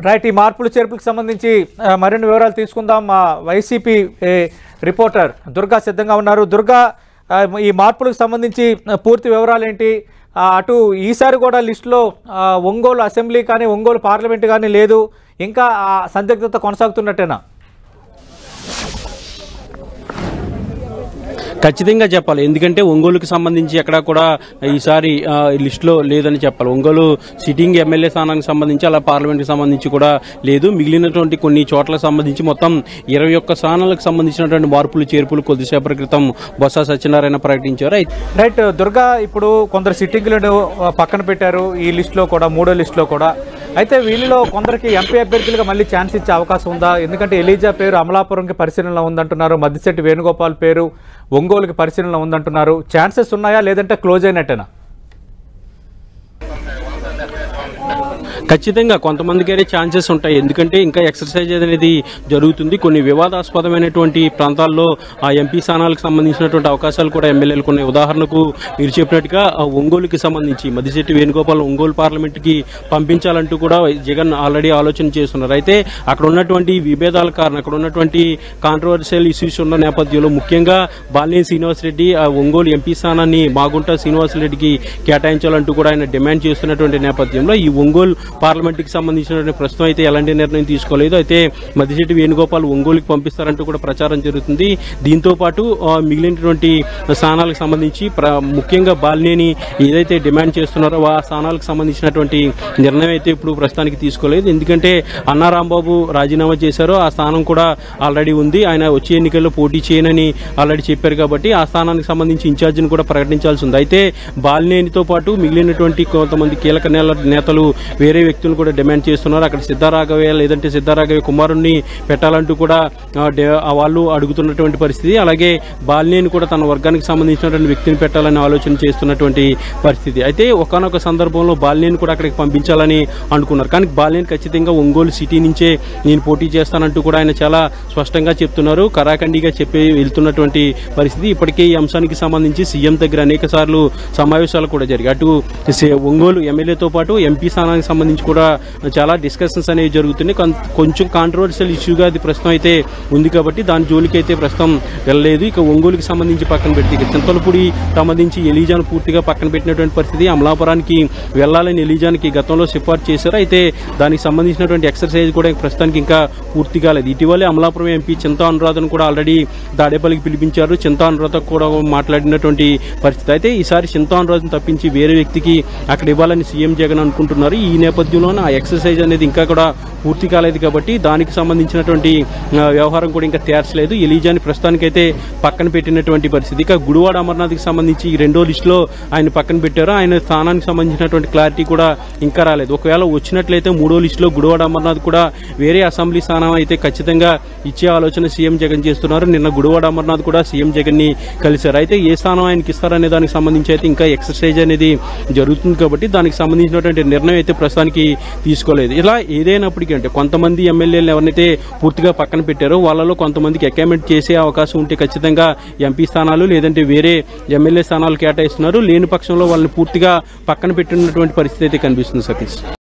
Right, ఈ మార్పులు చేర్పులకు సంబంధించి మరిన్ని వివరాలు తీసుకుందాం. మా వైసీపీ రిపోర్టర్ దుర్గా సిద్ధంగా ఉన్నారు. దుర్గా, ఈ మార్పులకు సంబంధించి పూర్తి వివరాలు ఏంటి? అటు ఈసారి కూడా లిస్టులో ఒంగోలు అసెంబ్లీ కానీ ఒంగోలు పార్లమెంట్ కానీ లేదు, ఇంకా సందిగ్ధత కొనసాగుతున్నట్టేనా? ఖచ్చితంగా చెప్పాలి, ఎందుకంటే ఒంగోలుకి సంబంధించి ఎక్కడ కూడా ఈసారి లిస్టులో లేదని చెప్పాలి. ఒంగోలు సిట్టింగ్ ఎమ్మెల్యే స్థానానికి సంబంధించి అలా పార్లమెంట్కి సంబంధించి కూడా లేదు. మిగిలినటువంటి కొన్ని చోట్లకు సంబంధించి మొత్తం 21 స్థానాలకు సంబంధించినటువంటి మార్పులు చేర్పులు కొద్దిసేపటి క్రితం బొత్స సత్యనారాయణ ప్రకటించారు. రైట్ దుర్గా, ఇప్పుడు కొందరు సిట్టింగ్లను పక్కన పెట్టారు ఈ లిస్టులో కూడా, మూడో లిస్టులో కూడా. అయితే వీళ్ళలో కొందరికి ఎంపీ అభ్యర్థులుగా మళ్ళీ ఛాన్స్ ఇచ్చే అవకాశం ఉందా? ఎందుకంటే ఎలీజా పేరు అమలాపురంకి పరిశీలనలో ఉందంటున్నారు, మద్దిశెట్టి వేణుగోపాల్ పేరు ఒంగోలుకి పరిశీలనలో ఉందంటున్నారు. ఛాన్సెస్ ఉన్నాయా, లేదంటే క్లోజ్ అయినట్టేనా? ఖచ్చితంగా కొంతమందికైతే ఛాన్సెస్ ఉంటాయి, ఎందుకంటే ఇంకా ఎక్సర్సైజ్ అనేది జరుగుతుంది. కొన్ని వివాదాస్పదమైనటువంటి ప్రాంతాల్లో ఆ ఎంపీ స్థానాలకు సంబంధించినటువంటి అవకాశాలు కూడా ఎమ్మెల్యేలకు ఉన్నాయి. ఉదాహరణకు మీరు చెప్పినట్టుగా ఒంగోలుకి సంబంధించి మద్దిశెట్టి వేణుగోపాల్ ఒంగోలు పార్లమెంట్కి పంపించాలంటూ కూడా జగన్ ఆల్రెడీ ఆలోచన చేస్తున్నారు. అయితే అక్కడ ఉన్నటువంటి విభేదాల కారణం, అక్కడ ఉన్నటువంటి కాంట్రవర్షియల్ ఇష్యూస్ ఉన్న నేపథ్యంలో ముఖ్యంగా బాలినేని శ్రీనివాసరెడ్డి ఆ ఒంగోలు ఎంపీ స్థానాన్ని మాగుంట శ్రీనివాసరెడ్డికి కేటాయించాలంటూ కూడా ఆయన డిమాండ్ చేస్తున్నటువంటి నేపథ్యంలో ఈ ఒంగోలు పార్లమెంట్కి సంబంధించినటువంటి ప్రస్తుతం అయితే ఎలాంటి నిర్ణయం తీసుకోలేదు. అయితే మద్దిశెట్టి వేణుగోపాల్ ఒంగోలుకి పంపిస్తారంటూ కూడా ప్రచారం జరుగుతుంది. దీంతో పాటు మిగిలినటువంటి స్థానాలకు సంబంధించి ముఖ్యంగా బాలినేని ఏదైతే డిమాండ్ చేస్తున్నారో ఆ స్థానాలకు సంబంధించినటువంటి నిర్ణయం అయితే ఇప్పుడు ప్రస్తుతానికి తీసుకోలేదు. ఎందుకంటే అన్నా రాంబాబు రాజీనామా చేశారో ఆ స్థానం కూడా ఆల్రెడీ ఉంది. ఆయన వచ్చే ఎన్నికల్లో పోటీ చేయనని ఆల్రెడీ చెప్పారు కాబట్టి ఆ స్థానానికి సంబంధించి ఇన్ఛార్జిని కూడా ప్రకటించాల్సి ఉంది. అయితే బాలినేనితో పాటు మిగిలినటువంటి కొంతమంది కీలక నేతలు వేరే వ్యక్తులు కూడా డిమాండ్ చేస్తున్నారు. అక్కడ సిద్ధారాఘవయ్య లేదంటే సిద్ధారాఘవయ్య కుమారుణ్ణి పెట్టాలంటూ కూడా వాళ్ళు అడుగుతున్నటువంటి పరిస్థితి. అలాగే బాలినేని కూడా తన వర్గానికి సంబంధించినటువంటి వ్యక్తిని పెట్టాలని ఆలోచన చేస్తున్నటువంటి పరిస్థితి. అయితే ఒకానొక సందర్భంలో బాలినేని కూడా అక్కడికి పంపించాలని అనుకున్నారు. కానీ బాలినేని ఖచ్చితంగా ఒంగోలు సిటీ నుంచే నేను పోటీ చేస్తానంటూ కూడా ఆయన చాలా స్పష్టంగా చెప్తున్నారు. కరాఖండిగా చెప్పి వెళ్తున్నటువంటి పరిస్థితి. ఇప్పటికే ఈ అంశానికి సంబంధించి సీఎం దగ్గర అనేక సార్లు సమావేశాలు కూడా జరిగాయి. అటు ఒంగోలు ఎమ్మెల్యేతో పాటు ఎంపీ స్థానానికి సంబంధించి కూడా చాలా డిస్కషన్స్ అనేవి జరుగుతున్నాయి. కొంచెం కాంట్రవర్షియల్ ఇష్యూగా అది ప్రస్తుతం అయితే ఉంది కాబట్టి దాని జోలికి అయితే ప్రస్తుతం వెళ్ళలేదు. ఇక ఒంగోలుకి సంబంధించి పక్కన పెడితే ఇక చింతలపూడి సంబంధించి ఎలీజాను పూర్తిగా పక్కన పెట్టినటువంటి పరిస్థితి. అమలాపురానికి వెళ్లాలని ఎలీజానికి గతంలో సిఫార్సు చేశారు. అయితే దానికి సంబంధించినటువంటి ఎక్సర్సైజ్ కూడా ప్రస్తుతానికి ఇంకా పూర్తి కాలేదు. ఇటీవలే అమలాపురం ఎంపీ చింతా అనురాధను కూడా ఆల్రెడీ తాడేపల్లికి పిలిపించారు. చింతా అనురాధకు కూడా మాట్లాడినటువంటి పరిస్థితి. అయితే ఈసారి చింతా అనురాధను తప్పించి వేరే వ్యక్తికి అక్కడ ఇవ్వాలని సీఎం జగన్ అనుకుంటున్నారు. ఈ నేపథ్యంలోనే ఆ ఎక్సర్సైజ్ అనేది ఇంకా కూడా పూర్తి కాలేదు కాబట్టి దానికి సంబంధించినటువంటి వ్యవహారం కూడా ఇంకా తేర్చలేదు. ఎలీజాని ప్రస్తుతానికైతే పక్కన పెట్టినటువంటి పరిస్థితి. ఇక గుడివాడ అమర్నాథ్కి సంబంధించి ఈ రెండో లిస్టులో ఆయన పక్కన పెట్టారు. ఆయన స్థానానికి సంబంధించినటువంటి క్లారిటీ కూడా ఇంకా రాలేదు. ఒకవేళ వచ్చినట్లయితే మూడో లిస్టులో గుడివాడ అమర్నాథ్ కూడా వేరే అసెంబ్లీ స్థానం అయితే ఖచ్చితంగా ఇచ్చే ఆలోచన సీఎం జగన్ చేస్తున్నారు. నిన్న గుడివాడ అమర్నాథ్ కూడా సీఎం జగన్ ని కలిశారు. అయితే ఏ స్థానం ఆయనకి ఇస్తారనే దానికి సంబంధించి అయితే ఇంకా ఎక్సర్సైజ్ అనేది జరుగుతుంది కాబట్టి దానికి సంబంధించినటువంటి నిర్ణయం అయితే ప్రస్తుతానికి తీసుకోలేదు. ఇలా ఏదైనప్పటికీ అంటే కొంతమంది ఎమ్మెల్యేలు ఎవరైతే పూర్తిగా పక్కన పెట్టారో వాళ్ళలో కొంతమందికి అకామిడేట్ చేసే అవకాశం ఉంటే ఖచ్చితంగా ఎంపీ స్థానాలు లేదంటే వేరే ఎమ్మెల్యే స్థానాలు కేటాయిస్తున్నారు. లేని పక్షంలో వాళ్ళని పూర్తిగా పక్కన పెట్టినటువంటి పరిస్థితి అయితే కనిపిస్తుంది సతీష్.